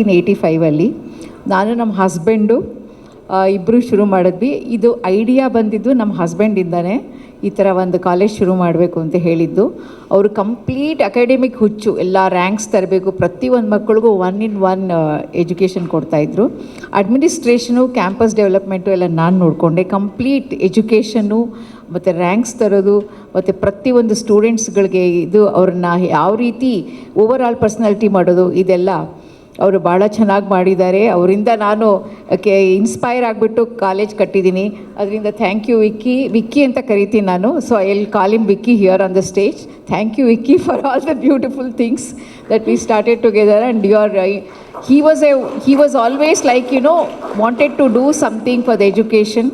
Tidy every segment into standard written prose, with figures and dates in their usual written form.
1985 ನಾನು ನಮ್ಮ ಹಸ್ಬೆಂಡು ಇಬ್ಬರು ಶುರು ಮಾಡಿದ್ವಿ. ಇದು ಐಡಿಯಾ ಬಂದಿದ್ದು ನಮ್ಮ ಹಸ್ಬೆಂಡಿಂದಾನೆ. ಈ ಥರ ಒಂದು ಕಾಲೇಜ್ ಶುರು ಮಾಡಬೇಕು ಅಂತ ಹೇಳಿದ್ದು. ಅವರು ಕಂಪ್ಲೀಟ್ ಅಕಾಡೆಮಿಕ್ ಹುಚ್ಚು, ಎಲ್ಲ ರ್ಯಾಂಕ್ಸ್ ತರಬೇಕು, ಪ್ರತಿಯೊಂದು ಮಕ್ಕಳಿಗೂ 1-in-1 ಎಜುಕೇಷನ್ ಕೊಡ್ತಾಯಿದ್ರು. ಅಡ್ಮಿನಿಸ್ಟ್ರೇಷನು, ಕ್ಯಾಂಪಸ್ ಡೆವಲಪ್ಮೆಂಟು ಎಲ್ಲ ನಾನು ನೋಡಿಕೊಂಡೆ. ಕಂಪ್ಲೀಟ್ ಎಜುಕೇಷನ್ನು ಮತ್ತು ರ್ಯಾಂಕ್ಸ್ ತರೋದು ಮತ್ತು ಪ್ರತಿಯೊಂದು ಸ್ಟೂಡೆಂಟ್ಸ್ಗಳಿಗೆ ಇದು ಅವ್ರನ್ನ ಯಾವ ರೀತಿ ಓವರ್ ಆಲ್ ಪರ್ಸ್ನಾಲಿಟಿ ಮಾಡೋದು, ಇದೆಲ್ಲ ಅವರು ಭಾಳ ಚೆನ್ನಾಗಿ ಮಾಡಿದ್ದಾರೆ. ಅವರಿಂದ ನಾನು ಇನ್ಸ್ಪೈರ್ ಆಗಿಬಿಟ್ಟು ಕಾಲೇಜ್ ಕಟ್ಟಿದ್ದೀನಿ. ಅದರಿಂದ ಥ್ಯಾಂಕ್ ಯು ವಿಕ್ಕಿ ಅಂತ ಕರಿತೀನಿ ನಾನು. So I will call him Vicky here on the stage. Thank you Vicky for all the beautiful things that we started together. And he was always like, wanted to do something for the education.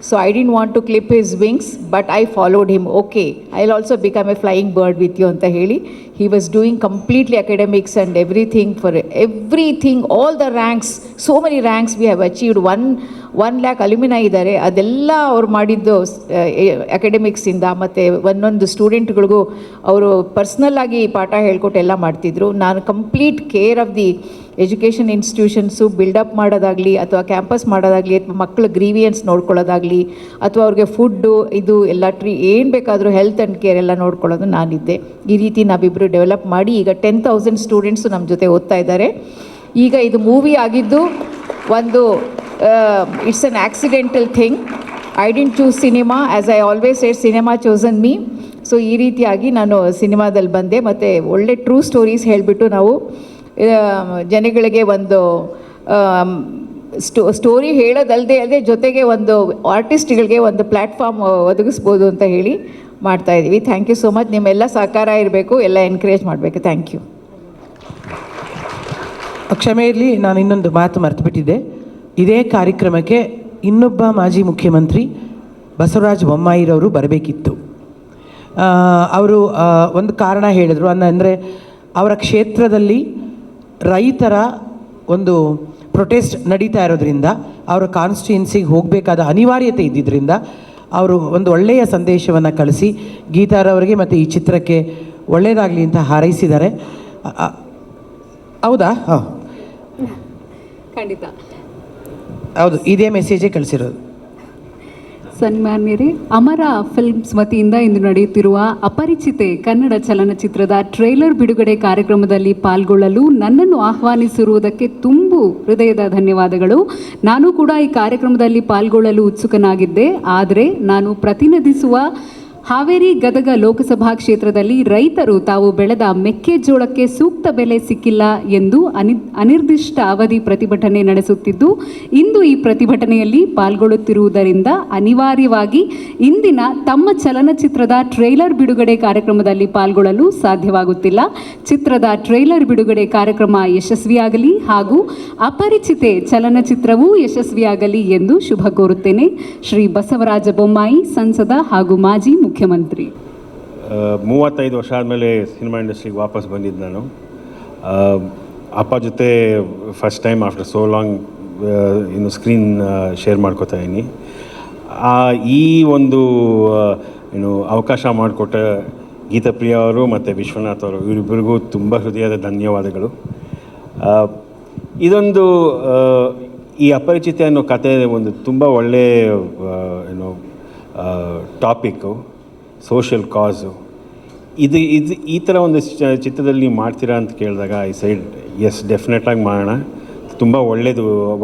So I didn't want to clip his wings, but I followed him. Okay, I'll also become a flying bird with you anta heli. He was doing completely academics and everything, all the ranks, so many ranks we have achieved. 1 lakh alumni idare, adella ಅವರು ಮಾಡಿದ್ದು ಅಕಾಡೆಮಿಕ್ಸಿಂದ. ಮತ್ತು ಒಂದೊಂದು ಸ್ಟೂಡೆಂಟ್ಗಳಿಗೂ ಅವರು personal ಆಗಿ ಪಾಠ ಹೇಳ್ಕೊಟ್ಟು ಎಲ್ಲ ಮಾಡ್ತಿದ್ರು. ನಾನು complete care of the education institutions build up ಮಾಡೋದಾಗಲಿ, ಅಥವಾ ಕ್ಯಾಂಪಸ್ ಮಾಡೋದಾಗಲಿ, ಅಥವಾ ಮಕ್ಕಳ ಗ್ರೀವಿಯನ್ಸ್ ನೋಡ್ಕೊಳ್ಳೋದಾಗಲಿ, ಅಥವಾ ಅವ್ರಿಗೆ ಫುಡ್ಡು ಇದು ಎಲ್ಲ ಏನು ಬೇಕಾದರೂ ಹೆಲ್ತ್ ಆ್ಯಂಡ್ ಕೇರ್ ಎಲ್ಲ ನೋಡ್ಕೊಳ್ಳೋದು ನಾನಿದ್ದೆ. ಈ ರೀತಿ ನಾವಿಬ್ಬರು ಡೆವಲಪ್ ಮಾಡಿ ಈಗ 10,000 ಸ್ಟೂಡೆಂಟ್ಸು ನಮ್ಮ ಜೊತೆ ಓದ್ತಾ ಇದ್ದಾರೆ. ಈಗ ಇದು ಮೂವಿ ಆಗಿದ್ದು ಒಂದು it's an accidental thing. I didn't choose cinema, as I always said, cinema chosen me. So ಈ ರೀತಿಯಾಗಿ ನಾನು ಸಿನಿಮಾದಲ್ಲಿ ಬಂದೆ. ಮತ್ತು ಒಳ್ಳೆ ಟ್ರೂ ಸ್ಟೋರೀಸ್ ಹೇಳಿಬಿಟ್ಟು ನಾವು ಜನಗಳಿಗೆ ಒಂದು ಸ್ಟೋರಿ ಹೇಳೋದಲ್ಲದೆ ಜೊತೆಗೆ ಒಂದು ಆರ್ಟಿಸ್ಟ್ಗಳಿಗೆ ಒಂದು ಪ್ಲ್ಯಾಟ್ಫಾರ್ಮ್ ಒದಗಿಸ್ಬೋದು ಅಂತ ಹೇಳಿ ಮಾಡ್ತಾಯಿದ್ದೀವಿ. Thank you so much. ನಿಮ್ಮೆಲ್ಲ ಸಹಕಾರ ಇರಬೇಕು, ಎಲ್ಲ ಎನ್ಕರೇಜ್ ಮಾಡಬೇಕು. Thank you. ಕ್ಷಮೆ ಇರಲಿ, ನಾನು ಇನ್ನೊಂದು ಮಾತು ಮರೆತುಬಿಟ್ಟಿದ್ದೆ. ಇದೇ ಕಾರ್ಯಕ್ರಮಕ್ಕೆ ಇನ್ನೊಬ್ಬ ಮಾಜಿ ಮುಖ್ಯಮಂತ್ರಿ ಬಸವರಾಜ ಬೊಮ್ಮಾಯಿರವರು ಬರಬೇಕಿತ್ತು. ಅವರು ಒಂದು ಕಾರಣ ಹೇಳಿದರು. ಅಂದರೆ ಅವರ ಕ್ಷೇತ್ರದಲ್ಲಿ ರೈತರ ಒಂದು ಪ್ರೊಟೆಸ್ಟ್ ನಡೀತಾ ಇರೋದ್ರಿಂದ ಅವರ ಕಾನ್ಸ್ಟಿಟ್ಯೂನ್ಸಿಗೆ ಹೋಗಬೇಕಾದ ಅನಿವಾರ್ಯತೆ ಇದ್ದಿದ್ದರಿಂದ ಅವರು ಒಂದು ಒಳ್ಳೆಯ ಸಂದೇಶವನ್ನು ಕಳಿಸಿ ಗೀತಾರವರಿಗೆ ಮತ್ತು ಈ ಚಿತ್ರಕ್ಕೆ ಒಳ್ಳೆಯದಾಗಲಿ ಅಂತ ಹಾರೈಸಿದ್ದಾರೆ. ಹೌದಾ? ಹಾಂ, ಖಂಡಿತ ಹೌದು, ಇದೇ ಮೆಸೇಜೇ ಕಳಿಸಿರೋದು. ಸನ್ಮಾನ್ಯರೇ, ಅಮರ ಫಿಲ್ಮ್ಸ್ ವತಿಯಿಂದ ಇಂದು ನಡೆಯುತ್ತಿರುವ ಅಪರಿಚಿತೆ ಕನ್ನಡ ಚಲನಚಿತ್ರದ ಟ್ರೇಲರ್ ಬಿಡುಗಡೆ ಕಾರ್ಯಕ್ರಮದಲ್ಲಿ ಪಾಲ್ಗೊಳ್ಳಲು ನನ್ನನ್ನು ಆಹ್ವಾನಿಸಿರುವುದಕ್ಕೆ ತುಂಬು ಹೃದಯದ ಧನ್ಯವಾದಗಳು. ನಾನು ಕೂಡ ಈ ಕಾರ್ಯಕ್ರಮದಲ್ಲಿ ಪಾಲ್ಗೊಳ್ಳಲು ಉತ್ಸುಕನಾಗಿದ್ದೆ. ಆದರೆ ನಾನು ಪ್ರತಿನಿಧಿಸುವ ಹಾವೇರಿ ಗದಗ ಲೋಕಸಭಾ ಕ್ಷೇತ್ರದಲ್ಲಿ ರೈತರು ತಾವು ಬೆಳೆದ ಮೆಕ್ಕೆಜೋಳಕ್ಕೆ ಸೂಕ್ತ ಬೆಲೆ ಸಿಕ್ಕಿಲ್ಲ ಎಂದು ಅನಿರ್ದಿಷ್ಟ ಅವಧಿ ಪ್ರತಿಭಟನೆ ನಡೆಸುತ್ತಿದ್ದು, ಇಂದು ಈ ಪ್ರತಿಭಟನೆಯಲ್ಲಿ ಪಾಲ್ಗೊಳ್ಳುತ್ತಿರುವುದರಿಂದ ಅನಿವಾರ್ಯವಾಗಿ ಇಂದಿನ ತಮ್ಮ ಚಲನಚಿತ್ರದ ಟ್ರೇಲರ್ ಬಿಡುಗಡೆ ಕಾರ್ಯಕ್ರಮದಲ್ಲಿ ಪಾಲ್ಗೊಳ್ಳಲು ಸಾಧ್ಯವಾಗುತ್ತಿಲ್ಲ. ಚಿತ್ರದ ಟ್ರೇಲರ್ ಬಿಡುಗಡೆ ಕಾರ್ಯಕ್ರಮ ಯಶಸ್ವಿಯಾಗಲಿ ಹಾಗೂ ಅಪರಿಚಿತೆ ಚಲನಚಿತ್ರವೂ ಯಶಸ್ವಿಯಾಗಲಿ ಎಂದು ಶುಭ ಕೋರುತ್ತೇನೆ. ಶ್ರೀ ಬಸವರಾಜ ಬೊಮ್ಮಾಯಿ, ಸಂಸದ ಹಾಗೂ ಮಾಜಿ ಮುಖ್ಯಮಂತ್ರಿ. 35 ವರ್ಷ ಆದಮೇಲೆ ಸಿನಿಮಾ ಇಂಡಸ್ಟ್ರಿಗೆ ವಾಪಸ್ ಬಂದಿದ್ದು ನಾನು. ಅಪ್ಪ ಜೊತೆ first time after so long ಇನ್ನು ಸ್ಕ್ರೀನ್ ಶೇರ್ ಮಾಡ್ಕೋತಾ ಇದ್ದೀನಿ. ಈ ಒಂದು ಅವಕಾಶ ಮಾಡಿಕೊಟ್ಟ ಗೀತಾಪ್ರಿಯ ಅವರು ಮತ್ತು ವಿಶ್ವನಾಥ್ ಅವರು, ಇವರಿಬ್ಬರಿಗೂ ತುಂಬ ಹೃದಯದ ಧನ್ಯವಾದಗಳು. ಇದೊಂದು ಈ ಅಪರಿಚಿತ ಅನ್ನೋ ಕತೆ ಒಂದು ತುಂಬ ಒಳ್ಳೆಯ ಟಾಪಿಕ್ಕು, ಸೋಷಿಯಲ್ ಕಾಸು. ಇದು ಈ ಥರ ಒಂದು ಚಿತ್ರದಲ್ಲಿ ನೀವು ಮಾಡ್ತೀರಾ ಅಂತ ಕೇಳಿದಾಗ ಐ ಸೈಡ್ ಎಸ್, ಡೆಫಿನೆಟಾಗಿ ಮಾಡೋಣ. ತುಂಬ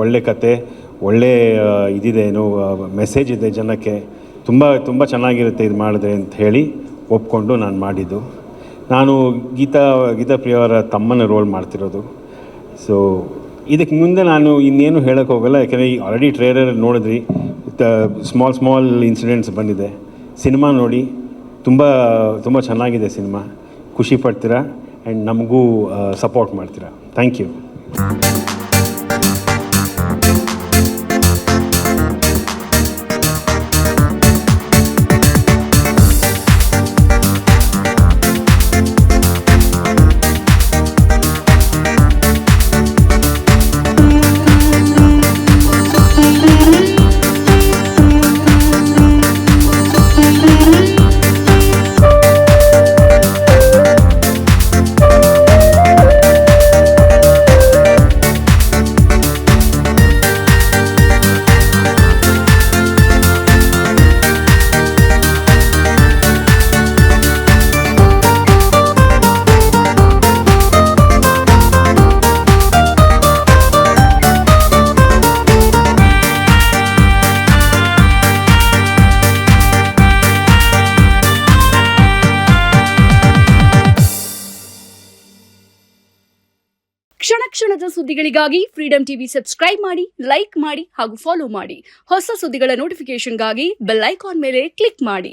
ಒಳ್ಳೆ ಕತೆ, ಒಳ್ಳೆ ಇದಿದೆ, ಮೆಸೇಜ್ ಇದೆ ಜನಕ್ಕೆ. ತುಂಬ ಚೆನ್ನಾಗಿರುತ್ತೆ ಇದು ಮಾಡಿದ್ರೆ ಅಂತ ಹೇಳಿ ಒಪ್ಕೊಂಡು ನಾನು ಮಾಡಿದ್ದು. ನಾನು ಗೀತಾಪ್ರಿಯ ಅವರ ತಮ್ಮನ ರೋಲ್ ಮಾಡ್ತಿರೋದು. ಸೊ ಇದಕ್ಕೆ ಮುಂದೆ ನಾನು ಇನ್ನೇನು ಹೇಳೋಕ್ಕೆ ಹೋಗಲ್ಲ, ಯಾಕೆಂದರೆ ಈ ಆಲ್ರೆಡಿ ಟ್ರೇಲರ್ ನೋಡಿದ್ರಿ. ಸ್ಮಾಲ್ ಇನ್ಸಿಡೆಂಟ್ಸ್ ಬಂದಿದೆ. ಸಿನಿಮಾ ನೋಡಿ, ತುಂಬ ಚೆನ್ನಾಗಿದೆ ಸಿನಿಮಾ. ಖುಷಿ ಪಡ್ತೀರಾ ಆ್ಯಂಡ್ ನಮಗೂ ಸಪೋರ್ಟ್ ಮಾಡ್ತೀರಾ. Thank you. ಕ್ಷಣ ಕ್ಷಣದ ಸುದ್ದಿಗಳಿಗಾಗಿ ಫ್ರೀಡಂ ಟಿವಿ ಸಬ್ಸ್ಕ್ರೈಬ್ ಮಾಡಿ, ಲೈಕ್ ಮಾಡಿ ಹಾಗೂ ಫಾಲೋ ಮಾಡಿ. ಹೊಸ ಸುದ್ದಿಗಳ ನೋಟಿಫಿಕೇಶನ್ಗಾಗಿ ಬೆಲ್ ಐಕಾನ್ ಮೇಲೆ ಕ್ಲಿಕ್ ಮಾಡಿ.